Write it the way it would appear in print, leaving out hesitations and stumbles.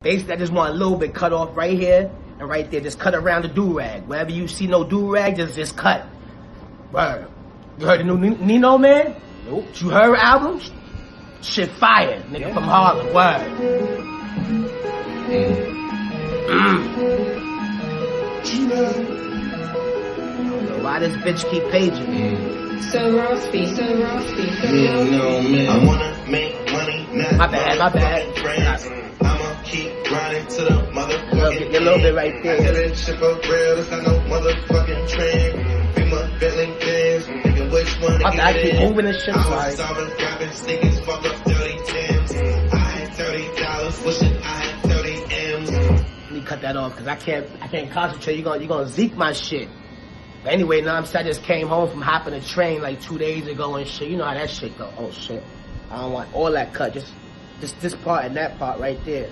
Basically, I just want a little bit cut off right here and right there. Just cut around the do-rag. Wherever you see no do-rag, just cut. Word. You heard the new Nino, man? Nope. You heard her album? Shit fire. Nigga from Harlem. Word. Why this bitch keep paging me? So raspy. I wanna make money now. My bad. I'ma keep grinding to the motherfucking A little bit right there. I got that shit for real, it's not no motherfucking trend. Be my Bentley Benz, thinking which one to I get keep in. moving this shit, I sorry. was solving, grabbing stickers, fuck up 30 Tims. I had $30, wishing I had 30 M's. Let me cut that off, cause I can't concentrate. You gonna Zeke my shit. But anyway, now I just came home from hopping a train like 2 days ago and shit. You know how that shit go. Oh shit. I don't want all that cut. Just this part and that part right there.